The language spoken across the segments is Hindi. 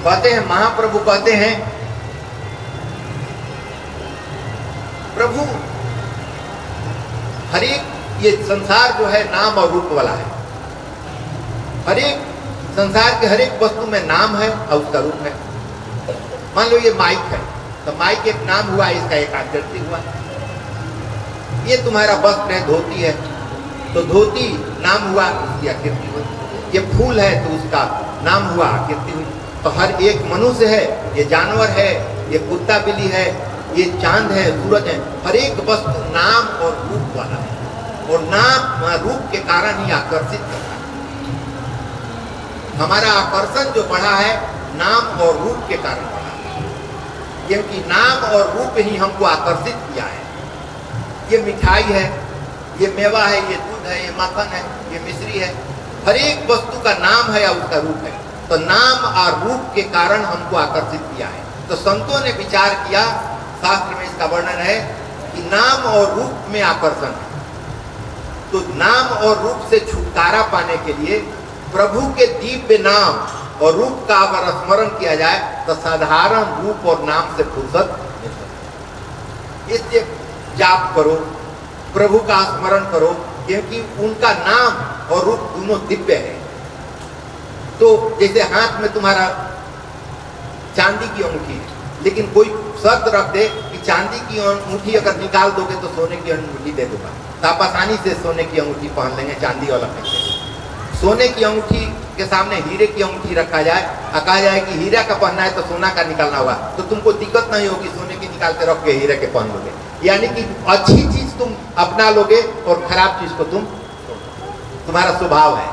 कहते हैं, महाप्रभु कहते हैं, प्रभु हर एक, ये संसार जो है नाम और रूप वाला है। हर एक संसार के हर एक वस्तु में नाम है और उसका रूप है। मान लो ये माइक है, तो माइक एक नाम हुआ, इसका एक आकृति हुआ। ये तुम्हारा वस्त्र है, धोती है, तो धोती नाम हुआ, उसकी आकृति हुई। ये फूल है तो उसका नाम हुआ, आकृति हुई। तो हर एक मनुष्य है, ये जानवर है, ये कुत्ता बिल्ली है, ये चांद है, सूरज है, हर एक वस्तु नाम और रूप वाला है। और नाम रूप के कारण ही आकर्षित करता है। हमारा आकर्षण जो बढ़ा है नाम और रूप के कारण बढ़ा है, क्योंकि नाम और रूप ही हमको आकर्षित किया है। ये मिठाई है, ये मेवा है, ये दूध है, ये माखन है, ये मिश्री है, हर एक वस्तु का नाम है या उसका रूप है। तो नाम और रूप के कारण हमको आकर्षित किया है। तो संतों ने विचार किया, शास्त्र में इसका वर्णन है कि नाम और रूप में आकर्षण है। तो नाम और रूप से छुटकारा पाने के लिए प्रभु के दिव्य नाम और रूप का अगर स्मरण किया जाए तो साधारण रूप और नाम से फुर्सत मिल सकती है। इसलिए जाप करो, प्रभु का स्मरण करो, क्योंकि उनका नाम और रूप दोनों दिव्य है। तो जैसे हाथ में तुम्हारा चांदी की अंगूठी है, लेकिन कोई शर्त रख दे कि चांदी की अंगूठी अगर निकाल दोगे तो सोने की अंगूठी दे दूंगा, तो आप आसानी से सोने की अंगूठी पहन लेंगे, चांदी वाला नहीं लेंगे। सोने की अंगूठी के सामने हीरे की अंगूठी रखा जाए और कहा जाए कि हीरा का पहनना है तो सोना का निकालना होगा, तो तुमको दिक्कत नहीं होगी, सोने की निकाल के रख के हीरे के पहन लोगे। यानी कि अच्छी चीज तुम अपना लोगे और खराब चीज को तुम्हारा स्वभाव है।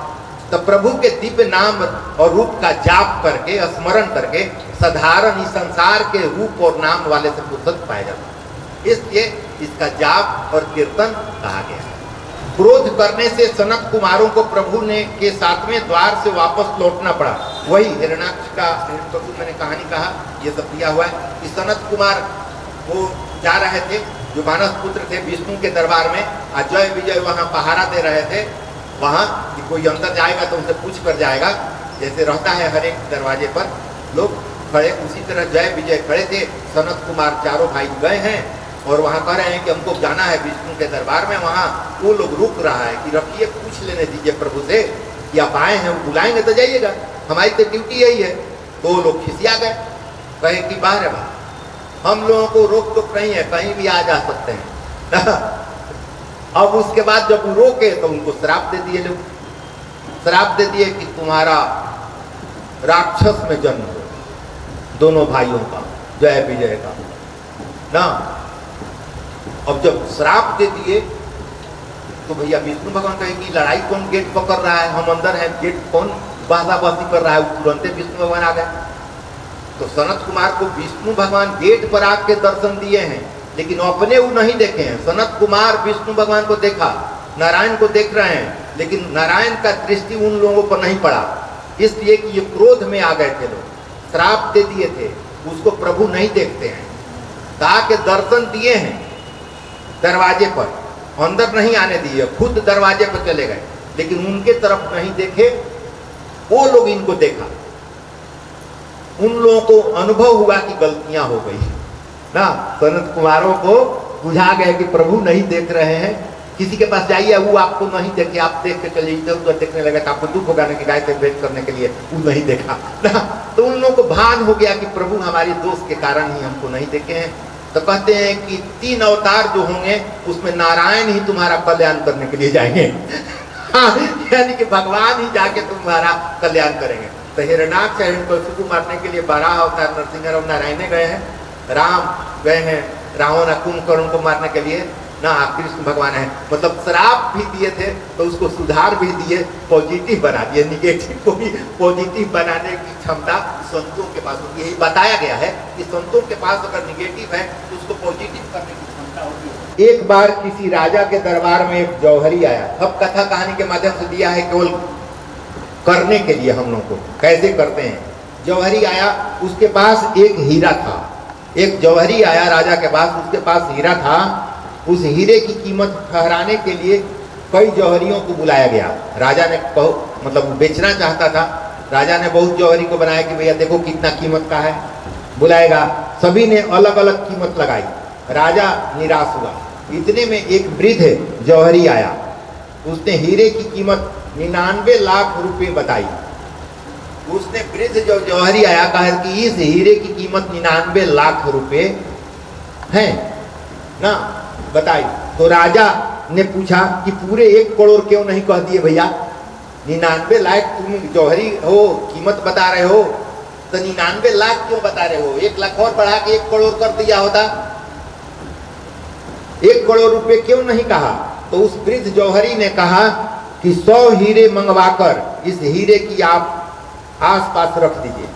तो प्रभु के दिव्य नाम और रूप का जाप करके, स्मरण करके साधारण इस संसार के रूप और नाम वाले से फुर्सत पाया जाता है। इसलिए इसका जाप और कीर्तन कहा गया है। क्रोध करने से सनत कुमारों को प्रभु ने के 7वें द्वार से वापस लौटना पड़ा। वही हिरण्याक्ष का मैंने कहानी कहा, ये सब दिया हुआ है कि सनत कुमार वो जा रहे थे, जो मानस पुत्र थे, विष्णु के दरबार में, अजय विजय वहाँ पहारा दे रहे थे। वहाँ कि कोई अंदर जाएगा तो उनसे पूछ कर जाएगा, जैसे रहता है हर एक दरवाजे पर लोग खड़े, उसी तरह जय विजय खड़े थे। सनत कुमार चारों भाई गए हैं और वहाँ कह रहे हैं कि हमको जाना है विष्णु के दरबार में। वहाँ वो लोग रुक रहा है कि रखिए, पूछ लेने दीजिए प्रभु से कि आप आए हैं, वो बुलाएंगे तो जाइएगा, हमारी तो ड्यूटी यही है। तो वो लोग खिसिया गए, कहे कि बाहर है, बाहर हम लोगों को रोक टोक नहीं है, कहीं भी आ जा सकते हैं। अब उसके बाद जब वो रोके तो उनको श्राप दे दिए, लोग श्राप दे दिए कि तुम्हारा राक्षस में जन्म हो, दोनों भाइयों का, जय विजय का ना। अब जब श्राप दे दिए तो भैया विष्णु भगवान कहे कि लड़ाई कौन गेट पकड़ रहा है, हम अंदर हैं, गेट कौन बाजी कर रहा है। तुरंत विष्णु भगवान आ गए। तो सनत कुमार को विष्णु भगवान गेट पर आके दर्शन दिए हैं, लेकिन अपने वो नहीं देखे हैं। सनत कुमार विष्णु भगवान को देखा, नारायण को देख रहे हैं, लेकिन नारायण का दृष्टि उन लोगों पर नहीं पड़ा, इसलिए कि ये क्रोध में आ गए थे लोग, श्राप दे दिए थे, उसको प्रभु नहीं देखते हैं। ताकि दर्शन दिए हैं दरवाजे पर, अंदर नहीं आने दिए, खुद दरवाजे पर चले गए, लेकिन उनके तरफ नहीं देखे, वो लोग इनको देखा। उन लोगों को अनुभव हुआ कि गलतियां हो गई ना। सनत कुमारों को बुझा गया कि प्रभु नहीं देख रहे हैं। किसी के पास जाइए, वो आपको नहीं देखे, आप देख के चलिए, इधर उधर देखने लगे तो आपको दुख होगा ना कि गाय से भेंट करने के लिए वो नहीं देखा ना। तो उन लोगों को भान हो गया कि प्रभु हमारी दोष के कारण ही हमको नहीं देखे हैं। तो कहते हैं कि 3 अवतार जो होंगे उसमें नारायण ही तुम्हारा कल्याण करने के लिए जाएंगे। हाँ, यानी कि भगवान ही जाके तुम्हारा कल्याण करेंगे। तो हिरण्याक्ष हिरण्यकशिपु को मारने के लिए 12 अवतार नरसिंह और नारायण गए हैं, राम गए हैं रावण कुंभकर्ण को मारने के लिए ना, कृष्ण भगवान है। मतलब श्राप भी दिए थे तो उसको सुधार भी दिए, पॉजिटिव बना दिए। निगेटिव को भी पॉजिटिव बनाने की क्षमता संतों के पास होती है। यही बताया गया है कि संतों के पास अगर निगेटिव है तो उसको पॉजिटिव करने की क्षमता होती है। एक बार किसी राजा के दरबार में एक जौहरी आया। अब कथा कहानी के माध्यम से दिया है केवल करने के लिए हम लोग को कैसे करते हैं। जौहरी आया, उसके पास एक हीरा था। एक जौहरी आया राजा के पास, उसके पास हीरा था। उस हीरे की कीमत ठहराने के लिए कई जौहरियों को बुलाया गया। राजा ने मतलब बेचना चाहता था राजा ने बहुत जौहरी को बनाया कि भैया देखो कितना कीमत का है, बुलाएगा, सभी ने अलग अलग कीमत लगाई। राजा निराश हुआ। इतने में एक वृद्ध जौहरी आया, उसने हीरे की कीमत 99 लाख रुपए बताई। उसने वृद्ध जो जौहरी आया कहा कि इस हीरे की कीमत 99 लाख रुपए है ना, बताई। तो राजा ने पूछा कि पूरे 1 करोड़ क्यों नहीं कह दिए भैया, 99 लाख तुम जौहरी हो, कीमत बता रहे हो, तो 99 लाख क्यों बता रहे हो, 1 लाख और बढ़ा के 1 करोड़ कर दिया होता, 1 करोड़ रुपए क्यों नहीं कहा। तो उस वृद्ध जौहरी ने कहा कि 100 हीरे मंगवाकर इस हीरे की आप आसपास रख दीजिए,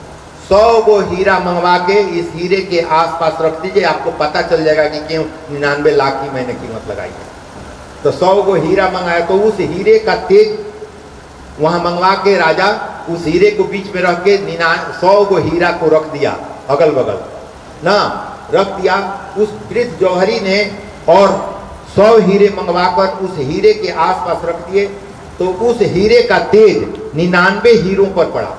100 गो हीरा मंगवा के इस हीरे के आसपास रख दीजिए, आपको पता चल जाएगा कि क्यों 99 लाख की मैंने कीमत लगाई है। तो 100 गो हीरा मंगाया। तो उस हीरे का तेज वहां मंगवा के राजा उस हीरे को बीच में रख के 100 गो हीरा को रख दिया, अगल बगल ना रख दिया। उस वृद्ध जौहरी ने और 100 हीरे मंगवाकर उस हीरे के आसपास रख दिए। तो उस हीरे का तेज 99 हीरों पर पड़ा।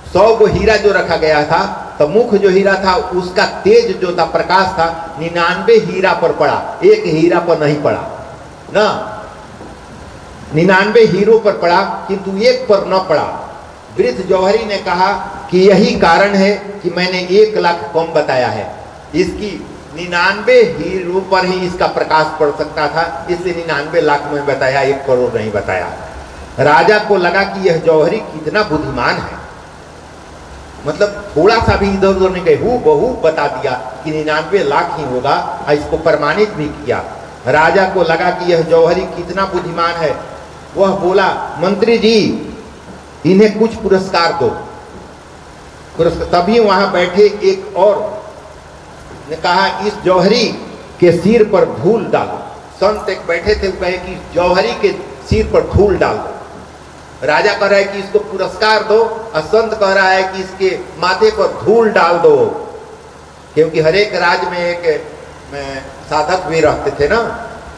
100 गो हीरा जो रखा गया था, तो मुख्य जो हीरा था उसका तेज जो था, प्रकाश था, 99 हीरा पर पड़ा, 1 हीरा पर नहीं पड़ा ना। 99 हीरो पर पड़ा किंतु 1 पर न पड़ा। वृद्ध जौहरी ने कहा कि यही कारण है कि मैंने 1 लाख कम बताया है, इसकी 99 हीरो पर ही इसका प्रकाश पड़ सकता था, इसलिए 99 लाख में बताया, 1 करोड़ नहीं बताया। राजा को लगा कि यह जौहरी कितना बुद्धिमान है, मतलब थोड़ा सा भी इधर उधर नहीं गए, हूबहू बता दिया कि 99 लाख ही होगा, और इसको प्रमाणित भी किया। राजा को लगा कि यह जौहरी कितना बुद्धिमान है। वह बोला, मंत्री जी इन्हें कुछ पुरस्कार दो। तभी वहां बैठे एक और ने कहा, इस जौहरी के सिर पर धूल डालो। संत एक बैठे थे, वो कहे कि जौहरी के सिर पर धूल डाल दो। राजा कह रहा है कि इसको पुरस्कार दो, और संत कह रहा है कि इसके माथे पर धूल डाल दो, क्योंकि हर एक राज्य में एक साधक भी रहते थे ना,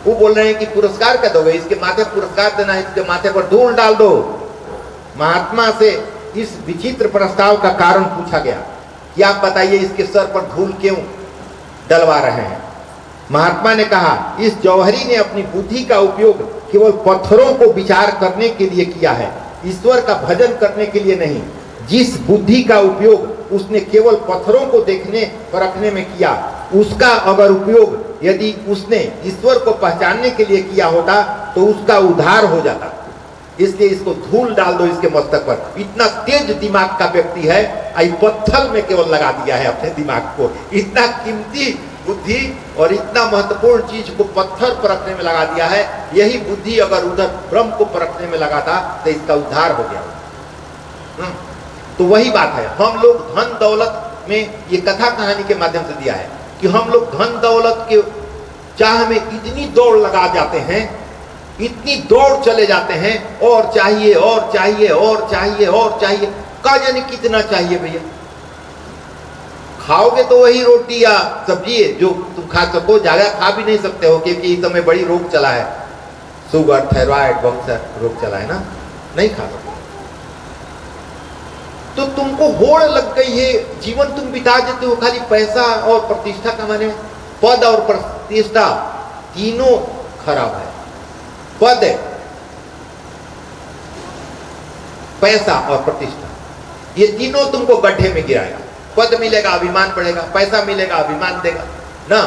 वो बोल रहे हैं कि पुरस्कार क्या दोगे, इसके माथे पुरस्कार देना है, इसके माथे पर धूल डाल दो। महात्मा से इस विचित्र प्रस्ताव का कारण पूछा गया कि आप बताइए इसके सर पर धूल क्यों डलवा रहे हैं। महात्मा ने कहा, इस जौहरी ने अपनी बुद्धि का उपयोग केवल पत्थरों को विचार करने के लिए किया है, ईश्वर का भजन करने के लिए नहीं। जिस बुद्धि का उपयोग उसने केवल पत्थरों को देखने परखने में किया, उसका अगर उपयोग यदि उसने ईश्वर को पहचानने के लिए किया होता तो उसका उद्धार हो जाता। इसलिए इसको धूल डाल दो इसके मस्तक पर। इतना तेज दिमाग का व्यक्ति है, आई पत्थर में केवल लगा दिया है अपने दिमाग को। इतना कीमती बुद्धि और इतना महत्वपूर्ण चीज को पत्थर पर रखने में लगा दिया है। यही बुद्धि अगर उधर ब्रह्म को परखने में लगा था तो इसका उद्धार हो गया। तो वही बात है, हम लोग धन दौलत में, ये कथा कहानी के माध्यम से दिया है कि हम लोग धन दौलत के चाह में इतनी दौड़ लगा जाते हैं, इतनी दौड़ चले जाते हैं, और चाहिए और चाहिए और चाहिए और चाहिए, का जाने कितना चाहिए भैया। खाओगे तो वही रोटी या सब्जी है जो तुम खा सको, ज्यादा खा भी नहीं सकते हो, क्योंकि इस समय बड़ी रोग चला है, शुगर, थायराइड, बहुत सारा रोग चला है ना, नहीं खा सकते। तो तुमको होड़ लग गई है, जीवन तुम बिता देते हो खाली पैसा और प्रतिष्ठा कमाने। पद और प्रतिष्ठा तीनों खराब है। पद, पैसा और प्रतिष्ठा, ये तीनों तुमको गड्ढे में गिराएगा। पद मिलेगा अभिमान बढ़ेगा, पैसा मिलेगा अभिमान देगा ना,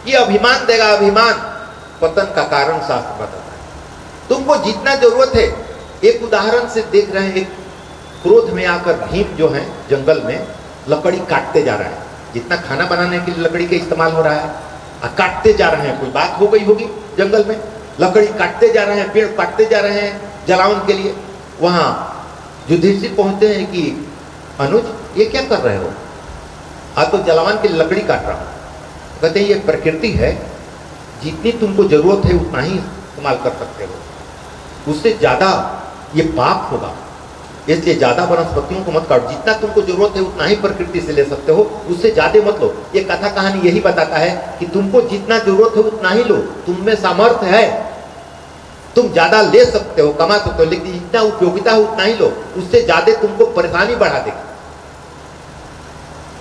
ये अभिमान देगा, अभिमान पतन का कारण शास्त्र बताता है। तुमको जितना जरूरत है, एक उदाहरण से देख रहे हैं, एक क्रोध में आकर भीम जो है जंगल में लकड़ी काटते जा रहे हैं, जितना खाना बनाने के लिए लकड़ी का इस्तेमाल हो रहा है, काटते जा रहे हैं। कोई बात हो गई होगी जंगल में, लकड़ी काटते जा रहे हैं, पेड़ काटते जा रहे हैं जलावन के लिए। वहां युधिष्ठिर पहुंचते हैं कि अनुज ये क्या कर रहे हो, आप तो जलावन के लिए लकड़ी काट रहा हूं। कहते हैं ये प्रकृति है, जितनी तुमको जरूरत है उतना ही इस्तेमाल कर सकते हो, उससे ज्यादा ये पाप होगा, इसलिए ज्यादा वनस्पतियों को मत काटो। जितना तुमको जरूरत है उतना ही प्रकृति से ले सकते हो, उससे ज्यादा मत लो। ये कथा कहानी यही बताता है कि तुमको जितना जरूरत है उतना ही लो, तुम में सामर्थ्य है, तुम ज्यादा ले सकते हो, कमा सकते हो, लेकिन जितना उपयोगिता हो उतना ही लो, उससे ज्यादा तुमको परेशानी बढ़ा देगी।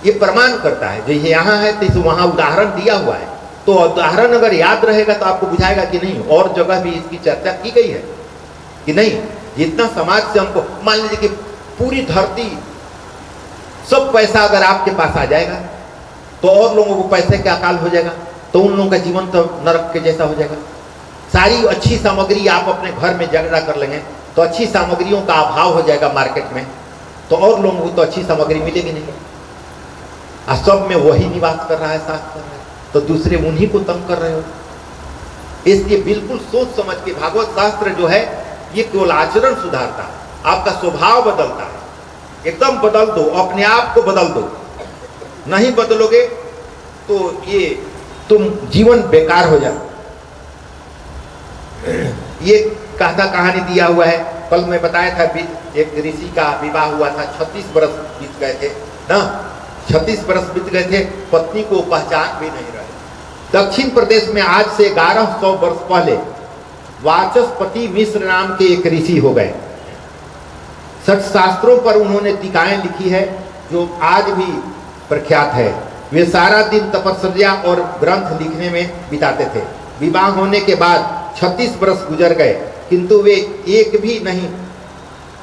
ये प्रमाण करता है। जो ये यहाँ है तो वहां उदाहरण दिया हुआ है, तो उदाहरण अगर याद रहेगा तो आपको बुझाएगा कि नहीं और जगह भी इसकी चर्चा की गई है कि नहीं। जितना समाज से हमको, मान लीजिए कि पूरी धरती सब पैसा अगर आपके पास आ जाएगा तो और लोगों को पैसे का अकाल हो जाएगा, तो उन लोगों का जीवन तो नरक के जैसा हो जाएगा। सारी अच्छी सामग्री आप अपने घर में जगड़ा कर लेंगे तो अच्छी सामग्रियों का अभाव हो जाएगा मार्केट में, तो और लोगों को तो अच्छी सामग्री मिलेगी नहीं। और सब में वही निवास कर रहा है, साथ कर रहा है, तो दूसरे उन्हीं को तंग कर रहे हो। इसलिए बिल्कुल सोच समझ के भागवत शास्त्र जो है ये केवल आचरण सुधारता है, आपका स्वभाव बदलता है। एकदम बदल दो, अपने आप को बदल दो। नहीं बदलोगे तो ये तुम जीवन बेकार हो जाए। ये कथा कहानी दिया हुआ है, कल मैं बताया था, एक ऋषि का विवाह हुआ था, 36 बरस बीत गए थे ना, 36 बरस बीत गए थे, पत्नी को पहचान भी नहीं रहे। दक्षिण प्रदेश में आज से 1100 वर्ष पहले वाचस्पति मिश्र नाम के एक ऋषि हो गए। 60 शास्त्रों पर उन्होंने टीकाएं लिखी है जो आज भी प्रख्यात है। वे सारा दिन तपस्या और ग्रंथ लिखने में बिताते थे। विवाह होने के बाद 36 वर्ष गुजर गए, किंतु वे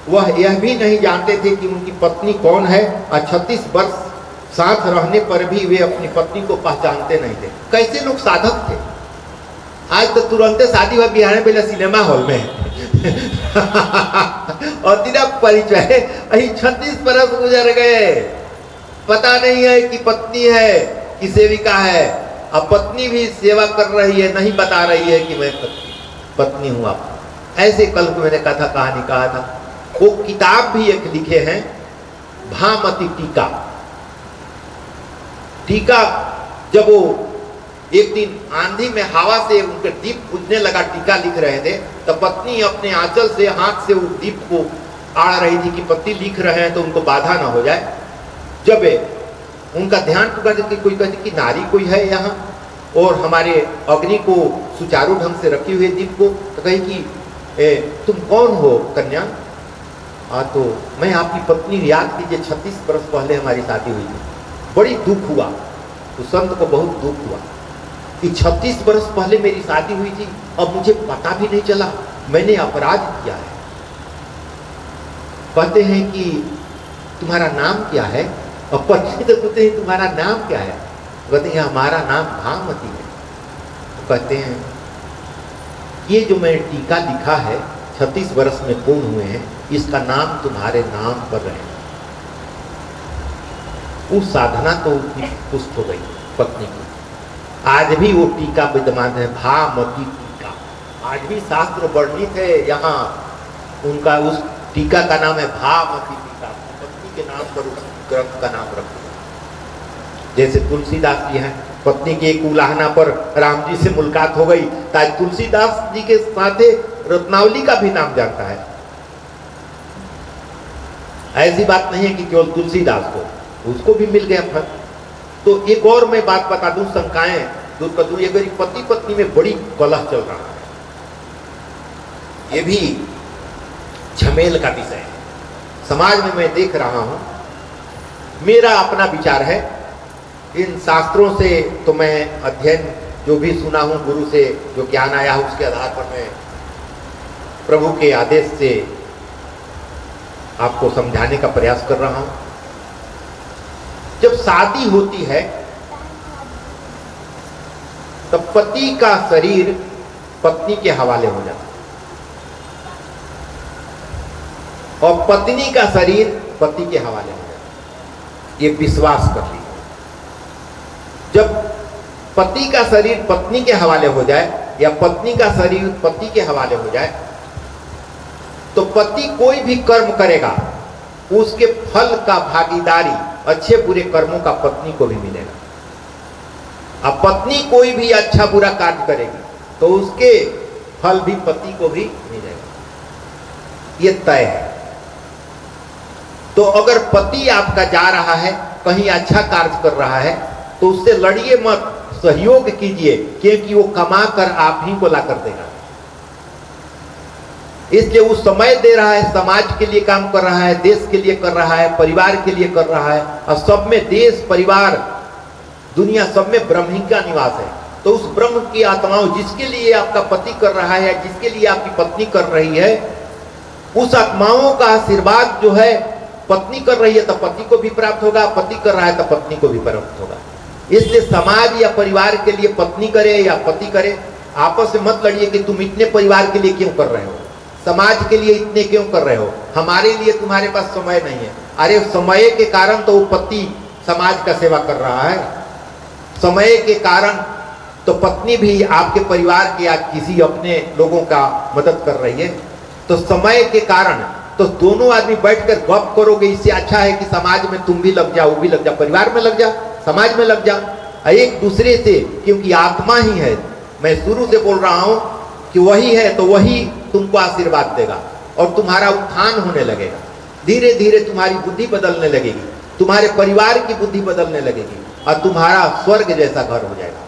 वह यह भी नहीं जानते थे कि उनकी पत्नी कौन है, और 36 वर्ष साथ रहने पर भी वे अपनी पत्नी को पहचानते नहीं थे। कैसे लोग साधक थे। आज तो तुरंत शादी हुआ बिहार में, पहले सिनेमा हॉल में और तेरा परिचय, अही 36 वर्ष गुजर गए, पता नहीं है कि पत्नी है कि सेविका है। अब पत्नी भी सेवा कर रही है, नहीं बता रही है कि मैं पत्नी हूं आप। ऐसे कल को मैंने कथा कहानी कहा था। वो किताब भी एक लिखे हैं, भामती टीका। टीका जब वो एक दिन आंधी में हवा से उनके दीप बुझने लगा, टीका लिख रहे थे, तो पत्नी अपने आंचल से हाथ से उस दीप को आड़ रही थी कि पति लिख रहे हैं तो उनको बाधा ना हो जाए। जब उनका ध्यान टूटा कि कोई कहती कि नारी कोई है यहाँ और हमारे अग्नि को सुचारू ढंग से रखी हुई दीप को, तो कही कि तुम कौन हो कन्या? तो मैं आपकी पत्नी, याद कीजिए 36 वर्ष पहले हमारी शादी हुई थी। बड़ी दुख हुआ, तो संत को बहुत दुख हुआ कि 36 वर्ष पहले मेरी शादी हुई थी, अब मुझे पता भी नहीं चला, मैंने अपराध किया है। कहते हैं कि तुम्हारा नाम क्या है? और पत्नी तो पूछते हैं तुम्हारा नाम क्या है? कहते हैं हमारा नाम भामती है। तो कहते हैं ये जो मैं टीका लिखा है 36 वर्ष में पूर्ण हुए हैं, इसका नाम तुम्हारे नाम पर रहे। वो साधना तो पुष्ट हो गई पत्नी की। आज भी वो टीका विद्यमान है, भामती टीका। आज भी शास्त्र वर्णित है यहाँ, उनका उस टीका का नाम है भामती टीका। पत्नी के नाम पर उस ग्रंथ का नाम रखा। जैसे तुलसीदास जी हैं, पत्नी की एक उलाहना पर राम जी से मुलाकात हो गई, तो तुलसीदास जी के साथ रत्नावली का भी नाम जानता है। ऐसी बात नहीं है कि केवल तुलसीदास को, उसको भी मिल गया फल। तो एक और मैं बात बता दूं, शंकाएं दूर कर दूं। अगर पति पत्नी में बड़ी कलह चल रहा है, ये भी झमेल का विषय है। समाज में मैं देख रहा हूं, मेरा अपना विचार है, इन शास्त्रों से तो मैं अध्ययन जो भी सुना हूं, गुरु से जो ज्ञान आया है उसके आधार पर मैं प्रभु के आदेश से आपको समझाने का प्रयास कर रहा हूं। जब शादी होती है तब पति का शरीर पत्नी के हवाले हो जाता है और पत्नी का शरीर पति के हवाले हो जाता है। ये विश्वास कर लीजिए। जब पति का शरीर पत्नी के हवाले हो जाए या पत्नी का शरीर पति के हवाले हो जाए, तो पति कोई भी कर्म करेगा उसके फल का भागीदारी अच्छे बुरे कर्मों का पत्नी को भी मिलेगा। अब पत्नी कोई भी अच्छा बुरा कार्य करेगी तो उसके फल भी पति को भी मिलेगा, ये तय है। तो अगर पति आपका जा रहा है, कहीं अच्छा कार्य कर रहा है, तो उससे लड़िए मत, सहयोग कीजिए, क्योंकि वो कमा कर आप ही को ला कर देगा। इसलिए वो समय दे रहा है, समाज के लिए काम कर रहा है, देश के लिए कर रहा है, परिवार के लिए कर रहा है, और सब में देश, परिवार, दुनिया सब में ब्रह्म ही का निवास है। तो उस ब्रह्म की आत्माओं, जिसके लिए आपका पति कर रहा है, जिसके लिए आपकी पत्नी कर रही है, उस आत्माओं का आशीर्वाद जो है, पत्नी कर रही है तो पति को भी प्राप्त होगा, पति कर रहा है तो पत्नी को भी प्राप्त होगा। इसलिए समाज या परिवार के लिए पत्नी करे या पति करे, आपस में मत लड़िए कि तुम इतने परिवार के लिए क्यों कर रहे हो, समाज के लिए इतने क्यों कर रहे हो, हमारे लिए तुम्हारे पास समय नहीं है। अरे समय के कारण तो वो पति समाज का सेवा कर रहा है, समय के कारण तो पत्नी भी आपके परिवार के या किसी अपने लोगों का मदद कर रही है। तो समय के कारण तो दोनों आदमी बैठकर गप करोगे, इससे अच्छा है कि समाज में तुम भी लग जाओ, वो भी लग जाओ, परिवार में लग जाओ, समाज में लग जाओ, एक दूसरे से, क्योंकि आत्मा ही है। मैं शुरू से बोल रहा हूं कि वही है तो वही तुमको आशीर्वाद देगा और तुम्हारा उत्थान होने लगेगा। धीरे धीरे तुम्हारी बुद्धि बदलने लगेगी, तुम्हारे परिवार की बुद्धि बदलने लगेगी और तुम्हारा स्वर्ग जैसा घर हो जाएगा।